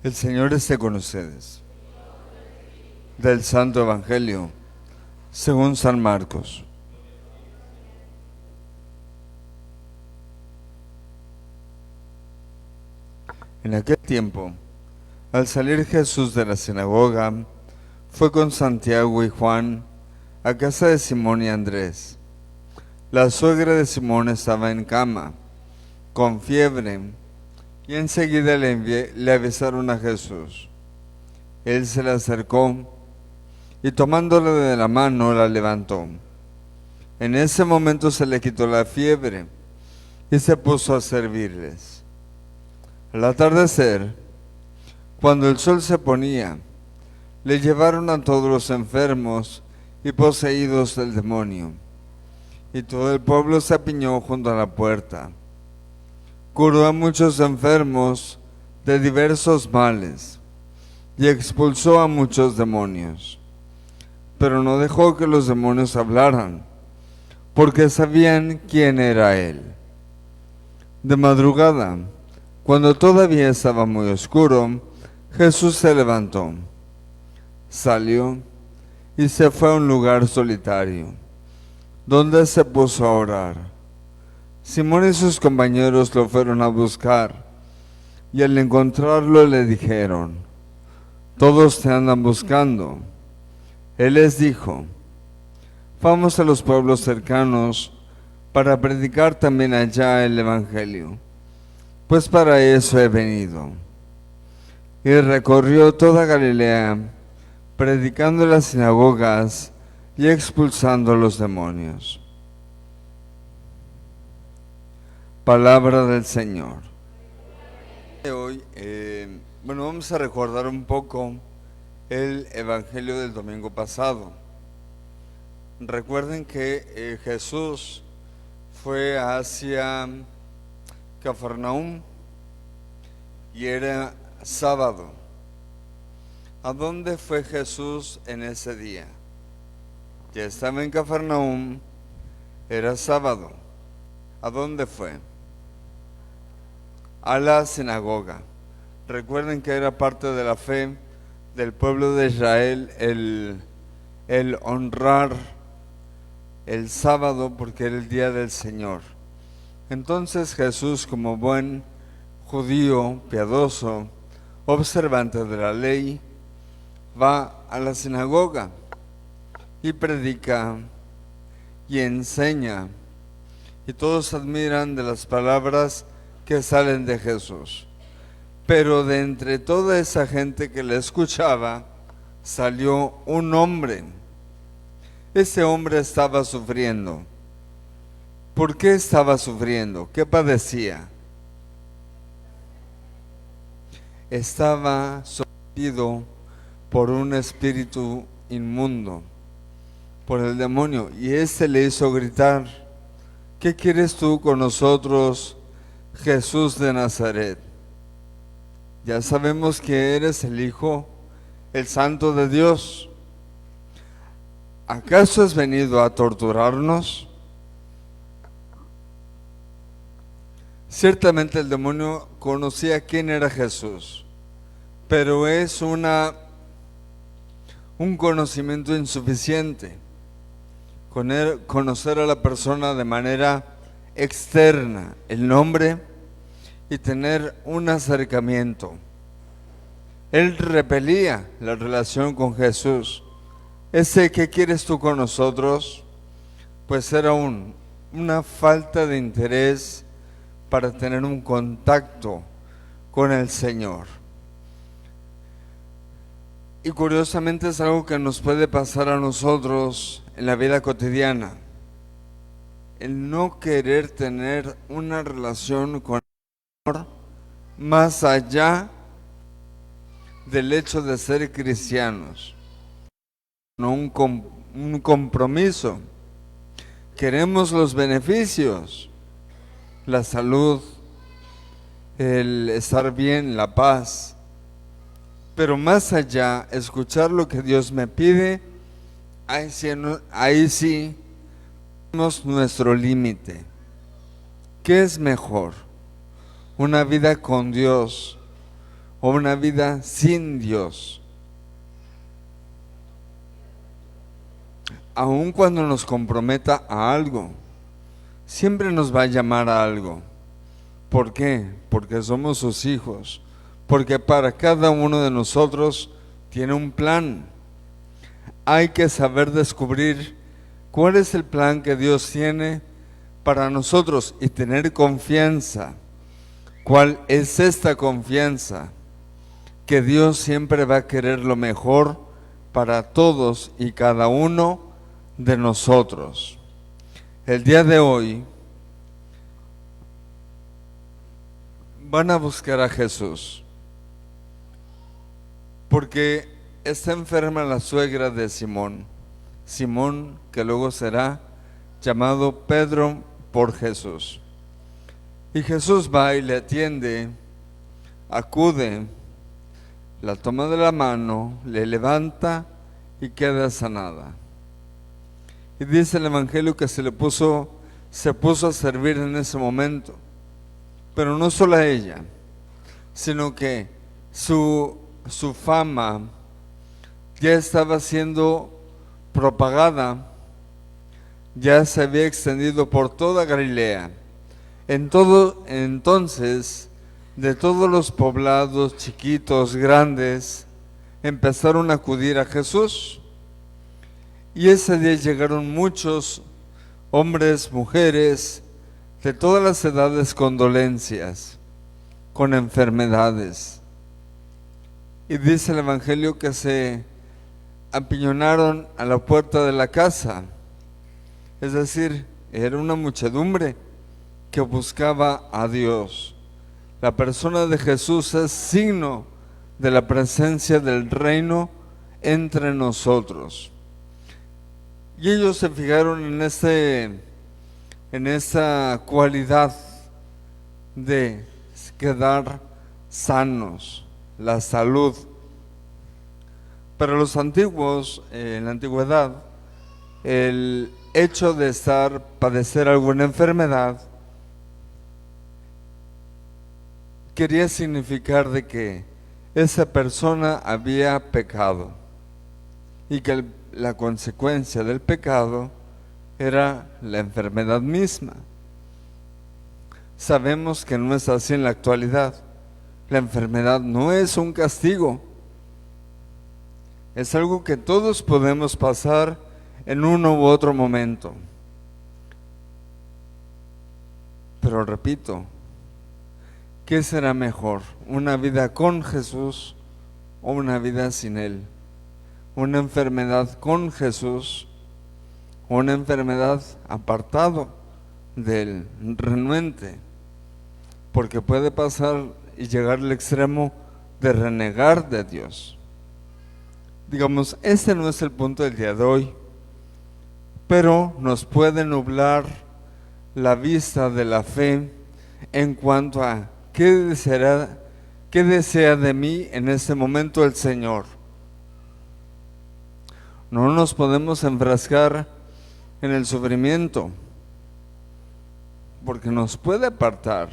El Señor esté con ustedes. Del Santo Evangelio, según San Marcos. En aquel tiempo, al salir Jesús de la sinagoga, fue con Santiago y Juan a casa de Simón y Andrés. La suegra de Simón estaba en cama, con fiebre, y enseguida le avisaron a Jesús. Él se le acercó y tomándola de la mano la levantó. En ese momento se le quitó la fiebre y se puso a servirles. Al atardecer, cuando el sol se ponía, le llevaron a todos los enfermos y poseídos del demonio, y todo el pueblo se apiñó junto a la puerta. Curó a muchos enfermos de diversos males y expulsó a muchos demonios, pero no dejó que los demonios hablaran, porque sabían quién era él. De madrugada, cuando todavía estaba muy oscuro, Jesús se levantó, salió y se fue a un lugar solitario, donde se puso a orar. Simón y sus compañeros lo fueron a buscar, y al encontrarlo le dijeron: «Todos te andan buscando». Él les dijo: «Vamos a los pueblos cercanos para predicar también allá el Evangelio, pues para eso he venido». Y recorrió toda Galilea, predicando en las sinagogas y expulsando a los demonios. Palabra del Señor. Hoy, vamos a recordar un poco el Evangelio del domingo pasado. Recuerden que Jesús fue hacia Cafarnaúm y era sábado. ¿A dónde fue Jesús en ese día? Ya estaba en Cafarnaúm, era sábado. ¿A dónde fue? A la sinagoga. Recuerden que era parte de la fe del pueblo de Israel el honrar el sábado porque era el día del Señor. Entonces Jesús, como buen judío piadoso, observante de la ley, va a la sinagoga y predica y enseña, y todos admiran de las palabras que salen de Jesús. Pero de entre toda esa gente que le escuchaba, salió un hombre. Ese hombre estaba sufriendo. ¿Por qué estaba sufriendo? ¿Qué padecía? Estaba sometido por un espíritu inmundo, por el demonio, y éste le hizo gritar: «¿Qué quieres tú con nosotros, Jesús de Nazaret? Ya sabemos que eres el Hijo, el Santo de Dios. ¿Acaso has venido a torturarnos?». Ciertamente el demonio conocía quién era Jesús, pero es un conocimiento insuficiente. Conocer a la persona de manera externa, el nombre, y tener un acercamiento. Él repelía la relación con Jesús. Ese «¿qué quieres tú con nosotros?», pues era una falta de interés para tener un contacto con el Señor. Y curiosamente es algo que nos puede pasar a nosotros en la vida cotidiana. El no querer tener una relación con el Señor más allá del hecho de ser cristianos. No un compromiso. Queremos los beneficios, la salud, el estar bien, la paz. Pero más allá, escuchar lo que Dios me pide, ahí sí tenemos nuestro límite. ¿Qué es mejor? ¿Una vida con Dios o una vida sin Dios. Aun cuando nos comprometa a algo, siempre nos va a llamar a algo. ¿Por qué? Porque somos sus hijos. Porque para cada uno de nosotros tiene un plan. Hay que saber descubrir cuál es el plan que Dios tiene para nosotros y tener confianza. ¿Cuál es esta confianza? Que Dios siempre va a querer lo mejor para todos y cada uno de nosotros. El día de hoy van a buscar a Jesús porque está enferma la suegra de Simón. Simón, que luego será llamado Pedro por Jesús. Y Jesús va y le atiende, acude, la toma de la mano, le levanta y queda sanada. Y dice el Evangelio que se puso a servir en ese momento. Pero no solo a ella, sino que su fama ya estaba siendo propagada, ya se había extendido por toda Galilea. Entonces, de todos los poblados, chiquitos, grandes, empezaron a acudir a Jesús. Y ese día llegaron muchos hombres, mujeres, de todas las edades con dolencias, con enfermedades. Y dice el Evangelio que se apiñonaron a la puerta de la casa. Es decir, era una muchedumbre que buscaba a Dios. La persona de Jesús es signo de la presencia del reino entre nosotros. Y ellos se fijaron en esa cualidad de quedar sanos, la salud. Para los antiguos, en la antigüedad, el hecho de padecer alguna enfermedad quería significar de que esa persona había pecado y que la consecuencia del pecado era la enfermedad misma. Sabemos que no es así en la actualidad. La enfermedad no es un castigo. Es algo que todos podemos pasar en uno u otro momento. Pero repito, ¿qué será mejor? ¿Una vida con Jesús o una vida sin Él? ¿Una enfermedad con Jesús o una enfermedad apartado del renuente? Porque puede pasar y llegar al extremo de renegar de Dios. Digamos, este no es el punto del día de hoy, pero nos puede nublar la vista de la fe en cuanto a qué desea de mí en este momento el Señor. No nos podemos enfrascar en el sufrimiento, porque nos puede apartar.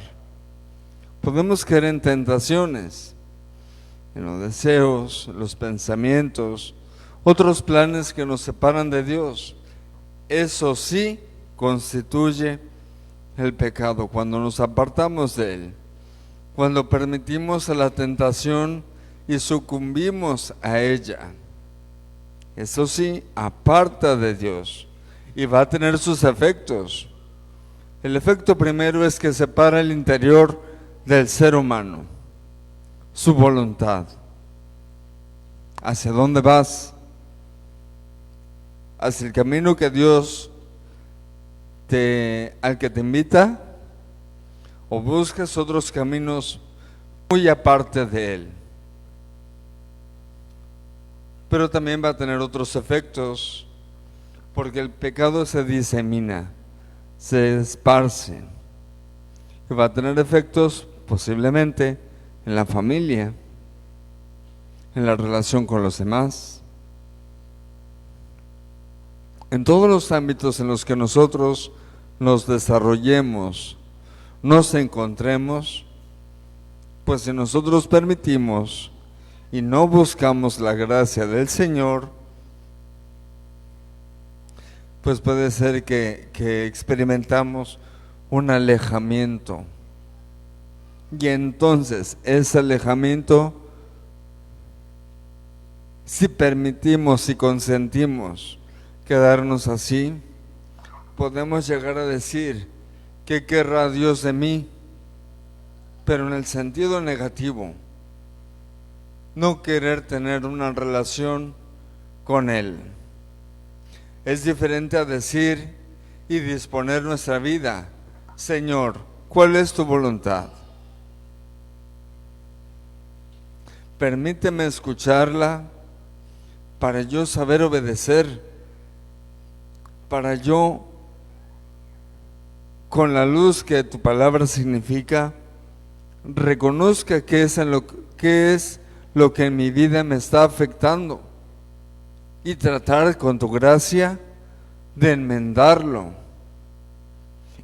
Podemos caer en tentaciones, en los deseos, los pensamientos, otros planes que nos separan de Dios. Eso sí constituye el pecado, cuando nos apartamos de Él, cuando permitimos a la tentación y sucumbimos a ella. Eso sí, aparta de Dios y va a tener sus efectos. El efecto primero es que separa el interior del ser humano, su voluntad. ¿Hacia dónde vas? ¿Hacia el camino que Dios al que te invita? ¿O buscas otros caminos muy aparte de Él? Pero también va a tener otros efectos, porque el pecado se disemina, se esparce, y va a tener efectos posiblemente en la familia, en la relación con los demás, en todos los ámbitos en los que nosotros nos desarrollemos, nos encontremos, pues si nosotros permitimos y no buscamos la gracia del Señor, pues puede ser que experimentamos un alejamiento. Y entonces ese alejamiento, si permitimos y consentimos quedarnos así, podemos llegar a decir: ¿qué querrá Dios de mí? Pero en el sentido negativo, no querer tener una relación con Él. Es diferente a decir y disponer nuestra vida: Señor, ¿cuál es tu voluntad? Permíteme escucharla para yo saber obedecer, para yo, con la luz que tu palabra significa, reconozca qué es lo que en mi vida me está afectando y tratar con tu gracia de enmendarlo.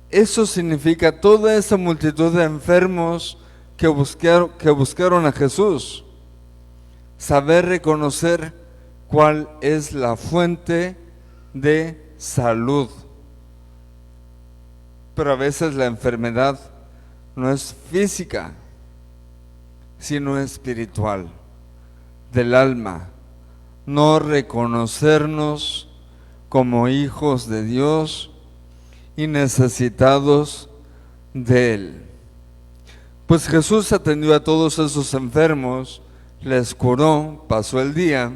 Eso significa toda esa multitud de enfermos que buscaron a Jesús. Saber reconocer cuál es la fuente de salud. Pero a veces la enfermedad no es física, sino espiritual, del alma. No reconocernos como hijos de Dios y necesitados de Él. Pues Jesús atendió a todos esos enfermos, les curó, pasó el día,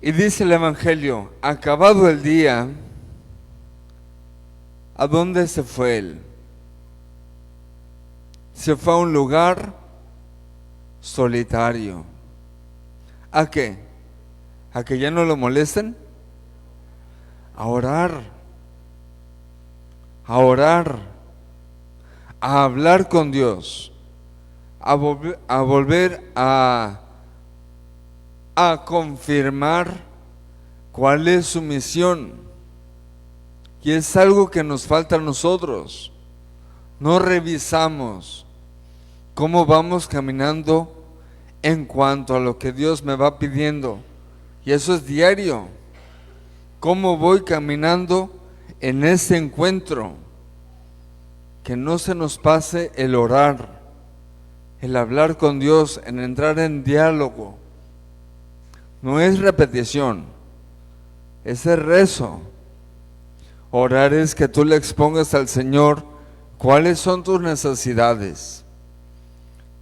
y dice el Evangelio: acabado el día, ¿a dónde se fue Él? Se fue a un lugar solitario. ¿A qué? ¿A que ya no lo molesten? A orar, a orar, a hablar con Dios, a volver a confirmar cuál es su misión. Y es algo que nos falta a nosotros. No revisamos cómo vamos caminando en cuanto a lo que Dios me va pidiendo. Y eso es diario. ¿Cómo voy caminando en ese encuentro? Que no se nos pase el orar, el hablar con Dios, en entrar en diálogo. No es repetición, es el rezo. Orar es que tú le expongas al Señor cuáles son tus necesidades,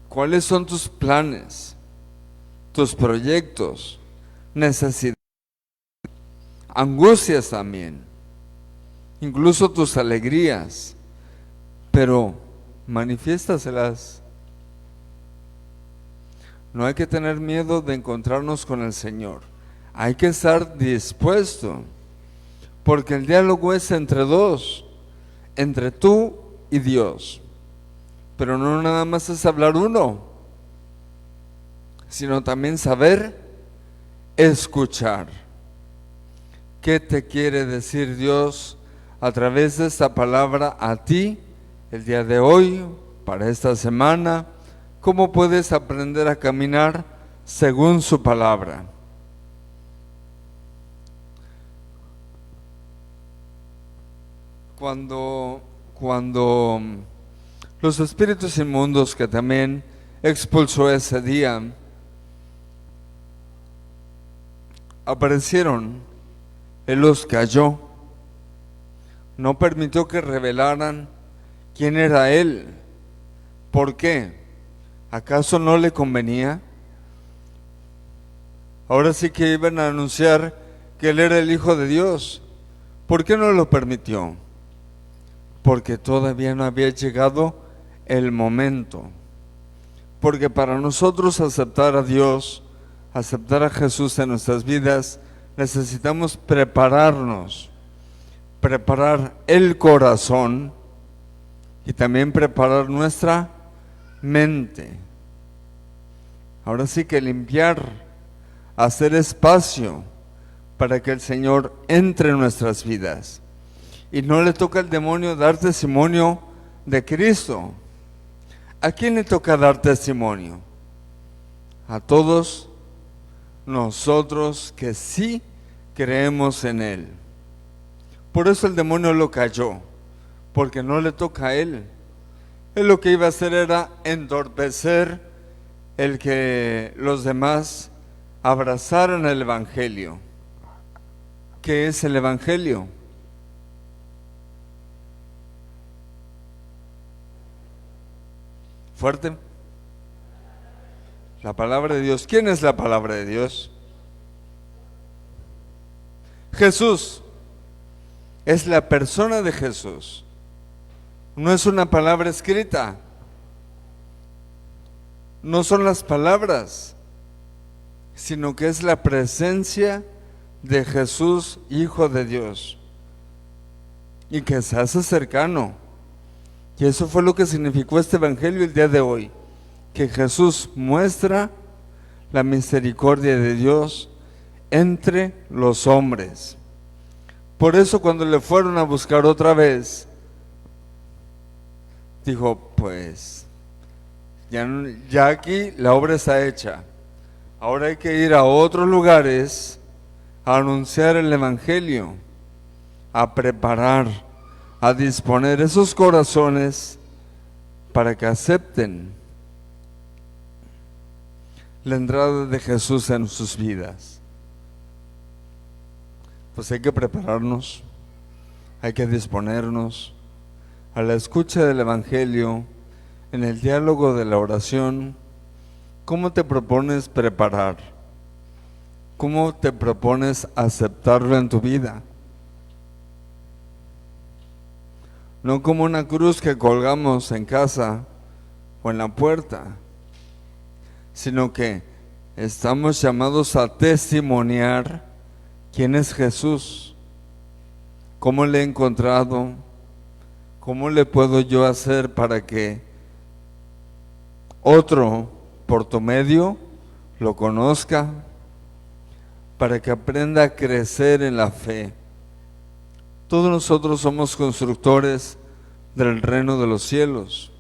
cuáles son tus planes, tus proyectos, necesidades, angustias también, incluso tus alegrías, pero manifiéstaselas. No hay que tener miedo de encontrarnos con el Señor. Hay que estar dispuesto, porque el diálogo es entre dos, entre tú y Dios. Pero no nada más es hablar uno, sino también saber escuchar. ¿Qué te quiere decir Dios a través de esta palabra a ti el día de hoy, para esta semana? ¿Cómo puedes aprender a caminar según su palabra? Cuando los espíritus inmundos que también expulsó ese día aparecieron, Él los calló, no permitió que revelaran quién era Él. ¿Por qué? ¿Acaso no le convenía? Ahora sí que iban a anunciar que Él era el Hijo de Dios. ¿Por qué no lo permitió? Porque todavía no había llegado el momento. Porque para nosotros aceptar a Dios, aceptar a Jesús en nuestras vidas, necesitamos prepararnos, preparar el corazón y también preparar nuestra mente. Ahora sí que limpiar, hacer espacio para que el Señor entre en nuestras vidas. Y no le toca al demonio dar testimonio de Cristo. ¿A quién le toca dar testimonio? A todos nosotros que sí creemos en Él. Por eso el demonio lo cayó, porque no le toca a Él. Él lo que iba a hacer era entorpecer el que los demás abrazaran el Evangelio. ¿Qué es el Evangelio? Fuerte. La palabra de Dios. ¿Quién es la palabra de Dios? Jesús. Es la persona de Jesús. No es una palabra escrita. No son las palabras, sino que es la presencia de Jesús, Hijo de Dios, y que se hace cercano. Y eso fue lo que significó este Evangelio el día de hoy, que Jesús muestra la misericordia de Dios entre los hombres. Por eso cuando le fueron a buscar otra vez, dijo, pues, ya aquí la obra está hecha. Ahora hay que ir a otros lugares a anunciar el Evangelio, a preparar, a disponer esos corazones para que acepten la entrada de Jesús en sus vidas. Pues hay que prepararnos, hay que disponernos a la escucha del Evangelio, en el diálogo de la oración. ¿Cómo te propones preparar? ¿Cómo te propones aceptarlo en tu vida? No como una cruz que colgamos en casa o en la puerta, sino que estamos llamados a testimoniar quién es Jesús, cómo le he encontrado, cómo le puedo yo hacer para que otro por tu medio lo conozca, para que aprenda a crecer en la fe. Todos nosotros somos constructores del reino de los cielos.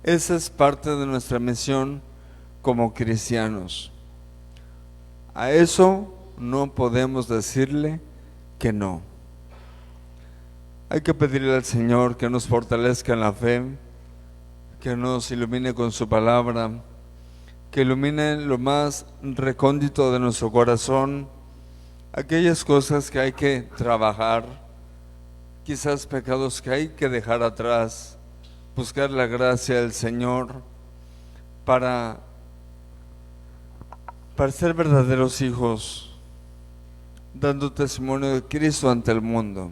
Esa es parte de nuestra misión como cristianos. A eso no podemos decirle que no. Hay que pedirle al Señor que nos fortalezca en la fe, que nos ilumine con su palabra, que ilumine lo más recóndito de nuestro corazón, aquellas cosas que hay que trabajar, quizás pecados que hay que dejar atrás, buscar la gracia del Señor para ser verdaderos hijos, dando testimonio de Cristo ante el mundo.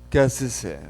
Que así sea.